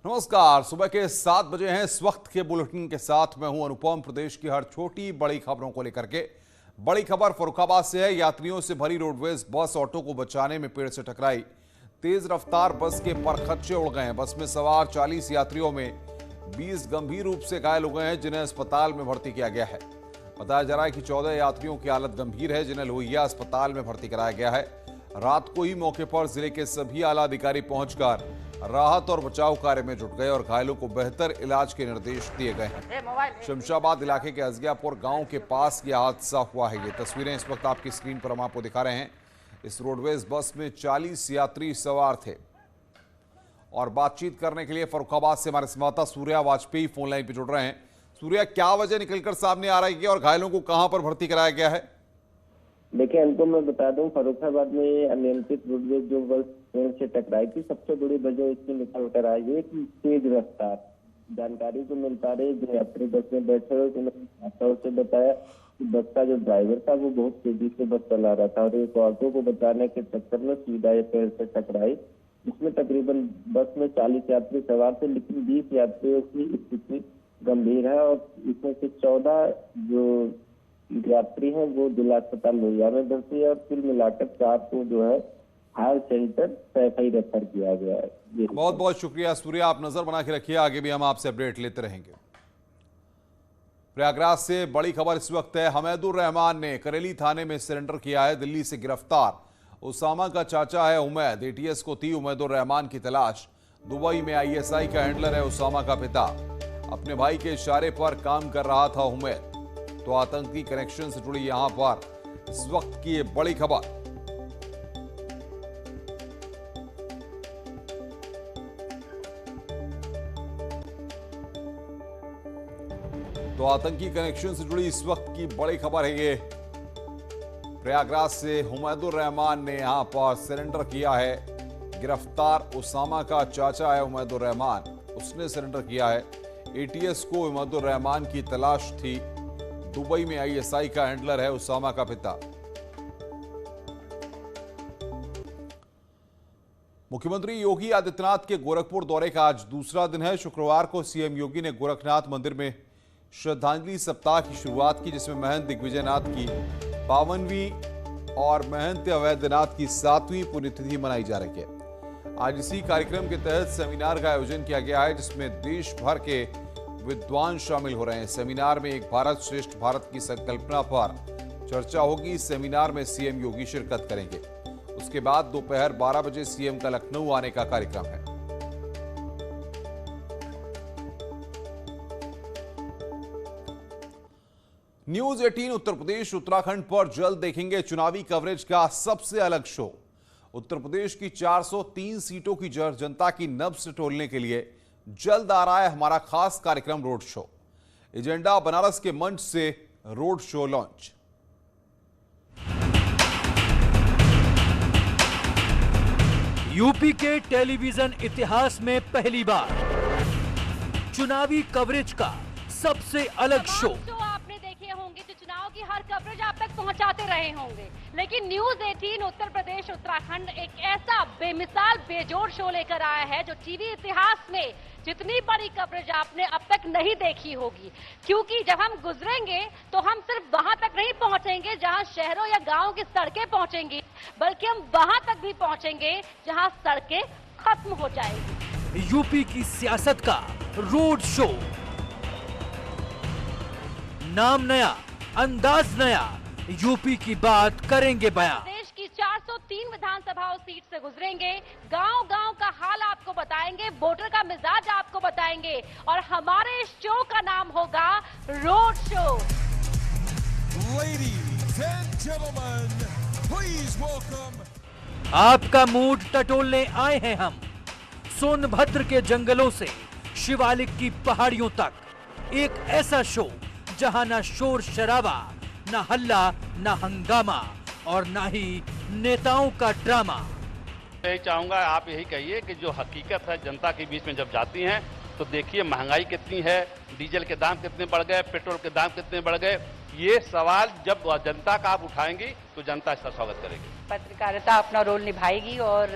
नमस्कार। सुबह के 7 बजे हैं। इस वक्त के बुलेटिन के साथ मैं हूं अनुपम। प्रदेश की हर छोटी बड़ी खबरों को लेकर के बड़ी खबर फर्रुखाबाद से है। यात्रियों से भरी रोडवेज बस ऑटो को बचाने में पेड़ से टकराई। तेज रफ्तार बस के परखच्चे उड़ गए हैं। बस में सवार 40 यात्रियों में 20 गंभीर रूप से घायल हो गए हैं, जिन्हें अस्पताल में भर्ती किया गया है। बताया जा रहा है कि 14 यात्रियों की हालत गंभीर है, जिन्हें लोहिया अस्पताल में भर्ती कराया गया है। रात को ही मौके पर जिले के सभी आला अधिकारी पहुंचकर राहत और बचाव कार्य में जुट गए और घायलों को बेहतर इलाज के निर्देश दिए गए हैं। शमशाबाद इलाके के अजगियापुर गांव के पास यह हादसा हुआ है। ये तस्वीरें इस वक्त आपकी स्क्रीन पर हम आपको दिखा रहे हैं। इस रोडवेज बस में 40 यात्री सवार थे और बातचीत करने के लिए फर्रुखाबाद से हमारे संवाददाता सूर्या वाजपेयी फोन लाइन पर जुड़ रहे हैं। सूर्या, क्या वजह निकलकर सामने आ रही है और घायलों को कहां पर भर्ती कराया गया है? देखिए, इनको मैं बता दूं, फर्रुखाबाद में अनियंत्रित रोडवेज जो बस ट्रेन से टकराई थी, सबसे बड़ी वजह इसकी निकल कर आई है कि तेज रफ्तार। जानकारी को मिल पा रही, जो यात्री बस में बैठे हुए उन्होंने से बताया कि बस का जो ड्राइवर था वो बहुत तेजी से बस चला रहा था और एक ऑटो को बचाने के चक्कर में सीधा ये पेड़ से टकराई। इसमें तकरीबन बस में 40 यात्री सवार थे, लेकिन 20 यात्रियों की स्थिति गंभीर है और इसमें से 14 जो यात्री हैं वो जिला अस्पताल लोहिया में भर्ती है और कुल मिलाकर 4 को जो है हायर सेंटर सैफई रेफर किया गया है। बहुत बहुत शुक्रिया सूर्या, आप नजर बना के रखिए, आगे भी हम आपसे अपडेट लेते रहेंगे। प्रयागराज से बड़ी खबर इस वक्त है। हमीदुर रहमान ने करेली थाने में सरेंडर किया है। दिल्ली से गिरफ्तार उसामा का चाचा है उमैद। एटीएस को थी हमीदुर रहमान की तलाश। दुबई में आईएसआई का हैंडलर है उसामा का पिता। अपने भाई के इशारे पर काम कर रहा था उमैद। तो आतंकी कनेक्शन से जुड़ी यहां पर इस वक्त की ये बड़ी खबर। तो आतंकी कनेक्शन से जुड़ी इस वक्त की बड़ी खबर है ये। प्रयागराज से हमीदुर रहमान ने यहां पर सरेंडर किया है। गिरफ्तार उसामा का चाचा है हमीदुर रहमान, उसने सरेंडर किया है। एटीएस को हमीदुर रहमान की तलाश थी। दुबई में आईएसआई का हैंडलर है उसामा का पिता। मुख्यमंत्री योगी आदित्यनाथ के गोरखपुर दौरे का आज दूसरा दिन है। शुक्रवार को सीएम योगी ने गोरखनाथ मंदिर में श्रद्धांजलि सप्ताह की शुरुआत की, जिसमें महंत दिग्विजयनाथ की 52वीं और महंत अवैधनाथ की 7वीं पुण्यतिथि मनाई जा रही है। आज इसी कार्यक्रम के तहत सेमिनार का आयोजन किया गया है, जिसमें देश भर के विद्वान शामिल हो रहे हैं। सेमिनार में एक भारत श्रेष्ठ भारत की संकल्पना पर चर्चा होगी। इस सेमिनार में सीएम योगी शिरकत करेंगे। उसके बाद दोपहर 12 बजे सीएम का लखनऊ आने का कार्यक्रम है। न्यूज 18 उत्तर प्रदेश उत्तराखंड पर जल्द देखेंगे चुनावी कवरेज का सबसे अलग शो। उत्तर प्रदेश की 403 सीटों की जनता की नब्ज टोलने के लिए जल्द आ रहा है हमारा खास कार्यक्रम रोड शो। एजेंडा बनारस के मंच से रोड शो लॉन्च। यूपी के टेलीविजन इतिहास में पहली बार चुनावी कवरेज का सबसे अलग शो। आपने देखे होंगे तो चुनाव की हर कवरेज आप तक पहुंचाते रहे होंगे, लेकिन न्यूज 18 उत्तर प्रदेश उत्तराखंड एक ऐसा बेमिसाल बेजोड़ शो लेकर आया है जो टीवी इतिहास में जितनी बड़ी कवरेज आपने अब तक नहीं देखी होगी। क्योंकि जब हम गुजरेंगे तो हम सिर्फ वहां तक नहीं पहुंचेंगे जहां शहरों या गांवों की सड़कें पहुंचेंगी, बल्कि हम वहां तक भी पहुंचेंगे जहां सड़कें खत्म हो जाएंगी। यूपी की सियासत का रोड शो, नाम नया, अंदाज नया, यूपी की बात करेंगे बयां। देश की 403 विधानसभाओं सीट से गुजरेंगे, गांव-गांव का हाल आपको बताएंगे, वोटर का मिजाज आपको बताएंगे और हमारे इस शो का नाम होगा road show. Ladies and gentlemen, please welcome. आपका मूड टटोलने आए हैं हम। सोनभद्र के जंगलों से शिवालिक की पहाड़ियों तक एक ऐसा शो जहां ना शोर शराबा, ना हल्ला, ना हंगामा और ना ही नेताओं का ड्रामा। यही चाहूंगा, आप यही कहिए कि जो हकीकत है जनता के बीच में जब जाती हैं तो देखिए महंगाई कितनी है, डीजल के दाम कितने बढ़ गए, पेट्रोल के दाम कितने बढ़ गए ये सवाल जब जनता का आप उठाएंगी तो जनता इसका स्वागत करेगी। पत्रकारिता अपना रोल निभाएगी और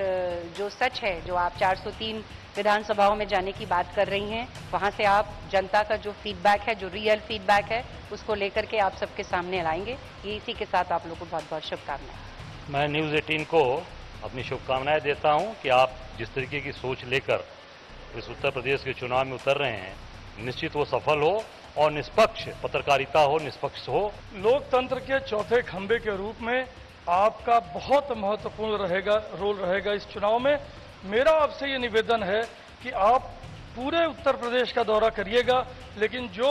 जो सच है, जो आप 403 विधानसभाओं में जाने की बात कर रही हैं, वहां से आप जनता का जो फीडबैक है, जो रियल फीडबैक है, उसको लेकर के आप सबके सामने लाएंगे। ये इसी के साथ आप लोगों को बहुत बहुत शुभकामनाएं। मैं न्यूज़ 18 को अपनी शुभकामनाएं देता हूं कि आप जिस तरीके की सोच लेकर इस उत्तर प्रदेश के चुनाव में उतर रहे हैं, निश्चित वो सफल हो और निष्पक्ष पत्रकारिता हो, निष्पक्ष हो। लोकतंत्र के चौथे खंभे के रूप में आपका बहुत महत्वपूर्ण रोल रहेगा इस चुनाव में। मेरा आपसे ये निवेदन है कि आप पूरे उत्तर प्रदेश का दौरा करिएगा, लेकिन जो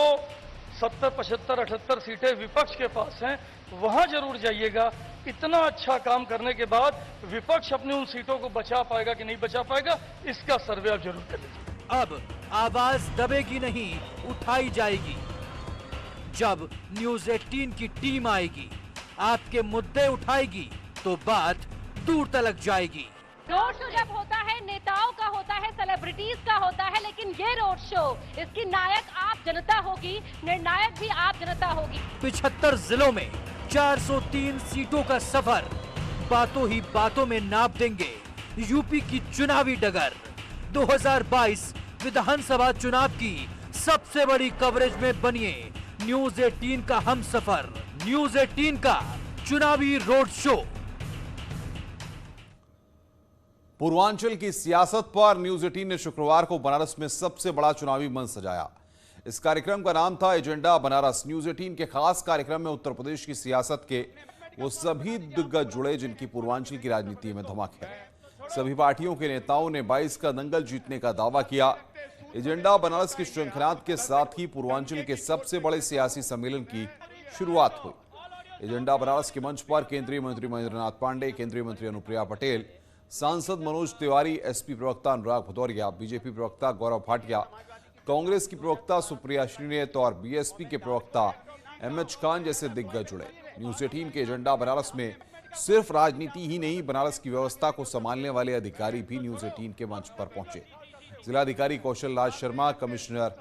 70, 75, 78 सीटें विपक्ष के पास हैं, वहां जरूर जाइएगा। इतना अच्छा काम करने के बाद विपक्ष अपनी उन सीटों को बचा पाएगा कि नहीं बचा पाएगा, इसका सर्वे आप जरूर कर लीजिए। अब आवाज दबेगी नहीं, उठाई जाएगी। जब न्यूज़ 18 की टीम आएगी, आपके मुद्दे उठाएगी, तो बात दूर तलक जाएगी। रोड शो जब होता है, नेताओं का होता है, सेलिब्रिटीज का होता है, लेकिन ये रोड शो, इसकी नायक आप जनता होगी, निर्णायक भी आप जनता होगी। 75 जिलों में 403 सीटों का सफर, बातों ही बातों में नाप देंगे यूपी की चुनावी डगर। 2022 विधानसभा चुनाव की सबसे बड़ी कवरेज में बनिए न्यूज़ 18 का हमसफर, न्यूज़ 18 का चुनावी रोड शो। पूर्वांचल की सियासत पर न्यूज़ 18 ने शुक्रवार को बनारस में सबसे बड़ा चुनावी मंच सजाया। इस कार्यक्रम का नाम था एजेंडा बनारस। न्यूज़ 18 के खास कार्यक्रम में उत्तर प्रदेश की सियासत के वो सभी दिग्गज जुड़े जिनकी पूर्वांचल की राजनीति में धमक है। सभी पार्टियों के नेताओं ने 22 का दंगल जीतने का दावा किया। एजेंडा बनारस की श्रृंखला के साथ ही पूर्वांचल के सबसे बड़े सियासी सम्मेलन की शुरुआत हुई। एजेंडा बनारस के मंच पर केंद्रीय मंत्री महेंद्र नाथ पांडे, केंद्रीय मंत्री अनुप्रिया पटेल, सांसद मनोज तिवारी, एसपी प्रवक्ता अनुराग भदौरिया, बीजेपी प्रवक्ता गौरव भाटिया, कांग्रेस की प्रवक्ता सुप्रिया श्रीनेत और बीएसपी के प्रवक्ता एमएच खान जैसे दिग्गज जुड़े। न्यूज़ 18 के एजेंडा बनारस में सिर्फ राजनीति ही नहीं, बनारस की व्यवस्था को संभालने वाले अधिकारी भी न्यूज़ 18 के मंच पर पहुंचे। जिलाधिकारी कौशल राज शर्मा, कमिश्नर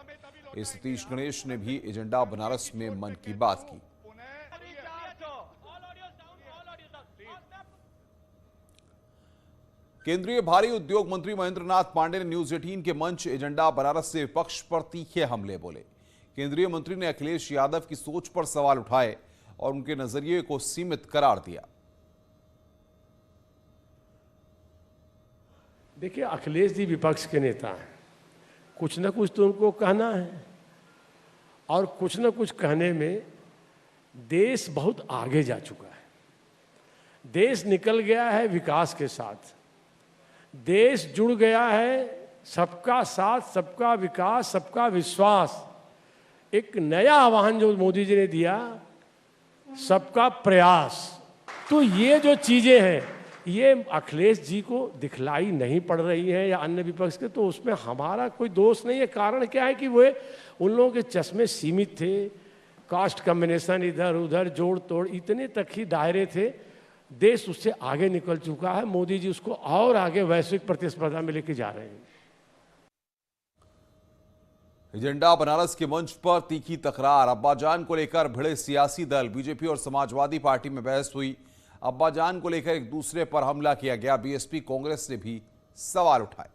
सतीश गणेश ने भी एजेंडा बनारस में मन की बात की। केंद्रीय भारी उद्योग मंत्री महेंद्र नाथ पांडे ने न्यूज़ 18 के मंच एजेंडा बनारस से विपक्ष पर तीखे हमले बोले। केंद्रीय मंत्री ने अखिलेश यादव की सोच पर सवाल उठाए और उनके नजरिए को सीमित करार दिया। देखिए, अखिलेश जी विपक्ष के नेता हैं, कुछ ना कुछ तो उनको कहना है और कुछ ना कुछ कहने में देश बहुत आगे जा चुका है। देश निकल गया है विकास के साथ, देश जुड़ गया है सबका साथ, सबका विकास, सबका विश्वास। एक नया आह्वान जो मोदी जी ने दिया, सबका प्रयास। तो ये जो चीजें हैं, ये अखिलेश जी को दिखलाई नहीं पड़ रही है या अन्य विपक्ष के, तो उसमें हमारा कोई दोष नहीं है। कारण क्या है कि वे उन लोगों के चश्मे सीमित थे, कास्ट कम्बिनेशन इधर उधर जोड़ तोड़ इतने तक ही दायरे थे। देश उससे आगे निकल चुका है, मोदी जी उसको और आगे वैश्विक प्रतिस्पर्धा में लेके जा रहे हैं। एजेंडा बनारस के मंच पर तीखी तकरार, अब्बाजान को लेकर भिड़े सियासी दल। बीजेपी और समाजवादी पार्टी में बहस हुई। अब्बाजान को लेकर एक दूसरे पर हमला किया गया। बीएसपी कांग्रेस ने भी सवाल उठाए।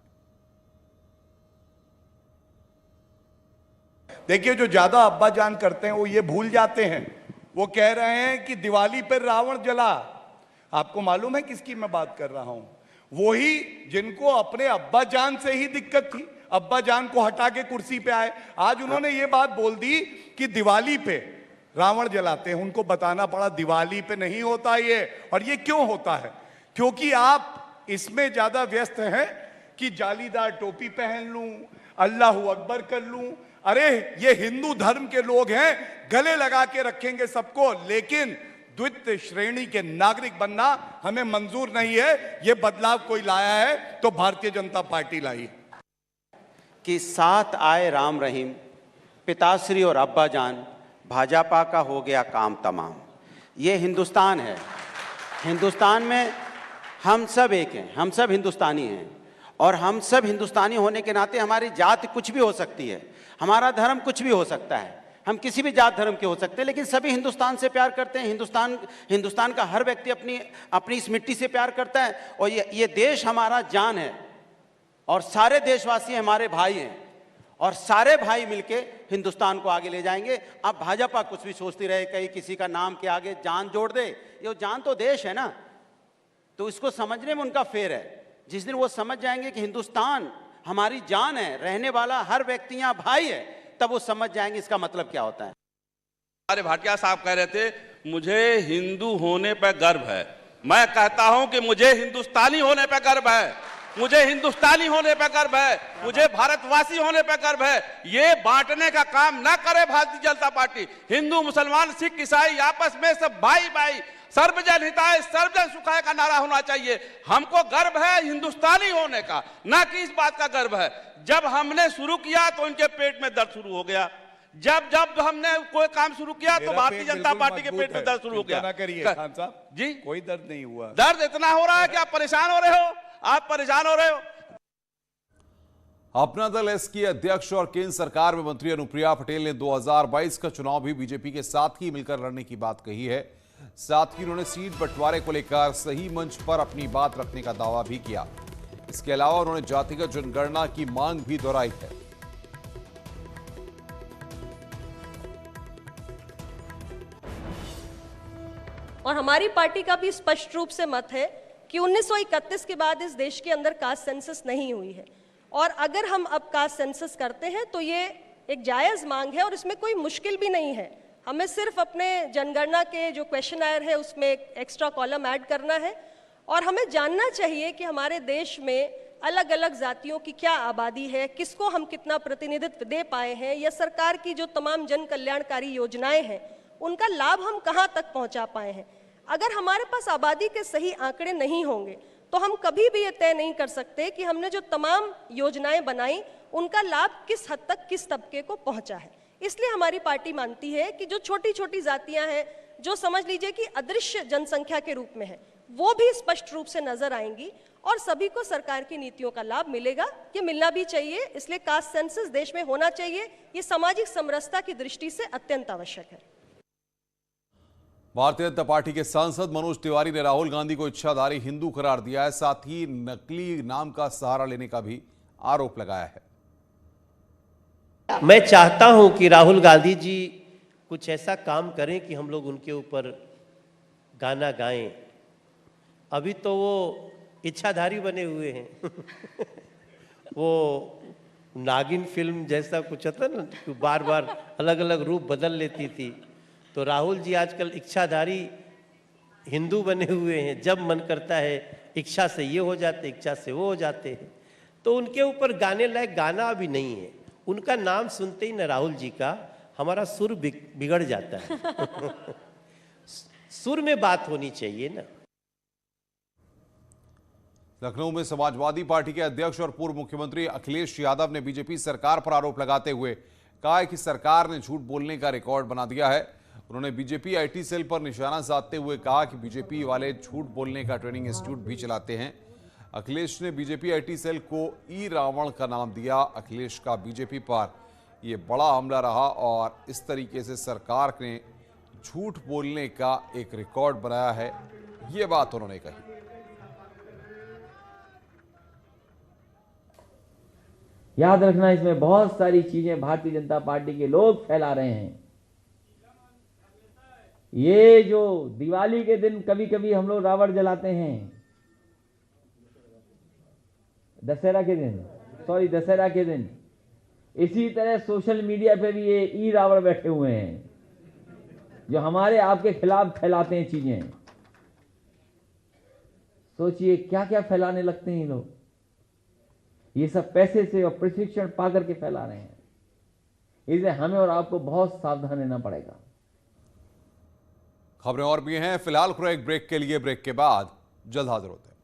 देखिए, जो ज्यादा अब्बाजान करते हैं वो ये भूल जाते हैं, वो कह रहे हैं कि दिवाली पर रावण जला। आपको मालूम है किसकी मैं बात कर रहा हूं? वही जिनको अपने अब्बाजान से ही दिक्कत थी, अब्बाजान को हटा के कुर्सी पे आए। आज उन्होंने ये बात बोल दी कि दिवाली पे रावण जलाते हैं। उनको बताना पड़ा दिवाली पे नहीं होता ये। और ये क्यों होता है? क्योंकि आप इसमें ज्यादा व्यस्त हैं कि जालीदार टोपी पहन लूं, अल्लाह अकबर कर लूं। अरे ये हिंदू धर्म के लोग हैं, गले लगा के रखेंगे सबको, लेकिन द्वितीय श्रेणी के नागरिक बनना हमें मंजूर नहीं है। ये बदलाव कोई लाया है तो भारतीय जनता पार्टी लाई है। कि साथ आए राम रहीम, पिताश्री और अब्बाजान, भाजपा का हो गया काम तमाम। ये हिंदुस्तान है। हिंदुस्तान में हम सब एक हैं, हम सब हिंदुस्तानी हैं। और हम सब हिंदुस्तानी होने के नाते हमारी जाति कुछ भी हो सकती है, हमारा धर्म कुछ भी हो सकता है, हम किसी भी जात धर्म के हो सकते हैं, लेकिन सभी हिंदुस्तान से प्यार करते हैं। हिंदुस्तान का हर व्यक्ति अपनी इस मिट्टी से प्यार करता है, और ये देश हमारा जान है, और सारे देशवासी हमारे भाई हैं, और सारे भाई मिलके हिंदुस्तान को आगे ले जाएंगे। अब भाजपा कुछ भी सोचती रहे, कहीं किसी का नाम के आगे जान जोड़ दे, ये जान तो देश है ना, तो इसको समझने में उनका फेर है। जिस दिन वो समझ जाएंगे कि हिंदुस्तान हमारी जान है, रहने वाला हर व्यक्ति यहाँ भाई है, तब वो समझ जाएंगे इसका मतलब क्या होता है। हमारे भाटिया साहब कह रहे थे मुझे हिंदू होने पर गर्व है। मैं कहता हूं कि मुझे हिंदुस्तानी होने पर गर्व है, मुझे हिंदुस्तानी होने पर गर्व है, मुझे भारतवासी होने पर गर्व है। ये बांटने का काम ना करे भारतीय जनता पार्टी। हिंदू मुसलमान सिख ईसाई आपस में सब भाई भाई, सर्वजन हिताय सर्वजन सुखाय का नारा होना चाहिए। हमको गर्व है हिंदुस्तानी होने का, ना कि इस बात का गर्व है। जब हमने शुरू किया तो उनके पेट में दर्द शुरू हो गया, जब हमने कोई काम शुरू किया तो भारतीय जनता पार्टी के पेट में दर्द शुरू हो गया। ना करिए खान साहब जी, कोई दर्द नहीं हुआ। दर्द इतना हो रहा है कि आप परेशान हो रहे हो, आप परेशान हो रहे हो। अपना दल एस की अध्यक्ष और केंद्र सरकार में मंत्री अनुप्रिया पटेल ने 2022 का चुनाव भी बीजेपी के साथ ही मिलकर लड़ने की बात कही है। साथ ही उन्होंने सीट बंटवारे को लेकर सही मंच पर अपनी बात रखने का दावा भी किया। इसके अलावा उन्होंने जातिगत जनगणना की मांग भी दोहराई है। और हमारी पार्टी का भी स्पष्ट रूप से मत है कि 1931 के बाद इस देश के अंदर कास्ट सेंसस नहीं हुई है, और अगर हम अब कास्ट सेंसस करते हैं तो ये एक जायज़ मांग है और इसमें कोई मुश्किल भी नहीं है। हमें सिर्फ अपने जनगणना के जो क्वेश्चनर है उसमें एक एक्स्ट्रा कॉलम ऐड करना है, और हमें जानना चाहिए कि हमारे देश में अलग अलग जातियों की क्या आबादी है, किसको हम कितना प्रतिनिधित्व दे पाए हैं, या सरकार की जो तमाम जन कल्याणकारी योजनाएं हैं उनका लाभ हम कहां तक पहुंचा पाए हैं। अगर हमारे पास आबादी के सही आंकड़े नहीं होंगे तो हम कभी भी ये तय नहीं कर सकते कि हमने जो तमाम योजनाएं बनाई उनका लाभ किस हद तक किस तबके को पहुंचा है। इसलिए हमारी पार्टी मानती है कि जो छोटी छोटी जातियां हैं, जो समझ लीजिए कि अदृश्य जनसंख्या के रूप में है, वो भी स्पष्ट रूप से नजर आएंगी और सभी को सरकार की नीतियों का लाभ मिलेगा। ये मिलना भी चाहिए, इसलिए कास्ट सेंसस देश में होना चाहिए। ये सामाजिक समरसता की दृष्टि से अत्यंत आवश्यक है। भारतीय जनता पार्टी के सांसद मनोज तिवारी ने राहुल गांधी को इच्छाधारी हिंदू करार दिया है। साथ ही नकली नाम का सहारा लेने का भी आरोप लगाया है। मैं चाहता हूं कि राहुल गांधी जी कुछ ऐसा काम करें कि हम लोग उनके ऊपर गाना गाएं। अभी तो वो इच्छाधारी बने हुए हैं वो नागिन फिल्म जैसा कुछ होता ना, बार बार अलग अलग रूप बदल लेती थी, तो राहुल जी आजकल इच्छाधारी हिंदू बने हुए हैं। जब मन करता है इच्छा से ये हो जाते, इच्छा से वो हो जाते हैं। तो उनके ऊपर गाने लायक गाना अभी नहीं है। उनका नाम सुनते ही न राहुल जी का हमारा सुर बिगड़ जाता है सुर में बात होनी चाहिए ना। लखनऊ में समाजवादी पार्टी के अध्यक्ष और पूर्व मुख्यमंत्री अखिलेश यादव ने बीजेपी सरकार पर आरोप लगाते हुए कहा है कि सरकार ने झूठ बोलने का रिकॉर्ड बना दिया है। उन्होंने बीजेपी आईटी सेल पर निशाना साधते हुए कहा कि बीजेपी वाले झूठ बोलने का ट्रेनिंग इंस्टीट्यूट भी चलाते हैं। अखिलेश ने बीजेपी आईटी सेल को ई रावण का नाम दिया। अखिलेश का बीजेपी पर यह बड़ा हमला रहा और इस तरीके से सरकार ने झूठ बोलने का एक रिकॉर्ड बनाया है, ये बात उन्होंने कही। याद रखना, इसमें बहुत सारी चीजें भारतीय जनता पार्टी के लोग फैला रहे हैं। ये जो दिवाली के दिन कभी कभी हम लोग रावण जलाते हैं, दशहरा के दिन, इसी तरह सोशल मीडिया पे भी ये ई रावण बैठे हुए हैं जो हमारे आपके खिलाफ फैलाते हैं चीजें। सोचिए क्या क्या फैलाने लगते हैं ये लोग। ये सब पैसे से और प्रशिक्षण पा करके फैला रहे हैं। इसलिए हमें और आपको बहुत सावधान रहना पड़ेगा। खबरें और भी हैं, फिलहाल एक ब्रेक के लिए, ब्रेक के बाद जल्द हाजिर होते हैं।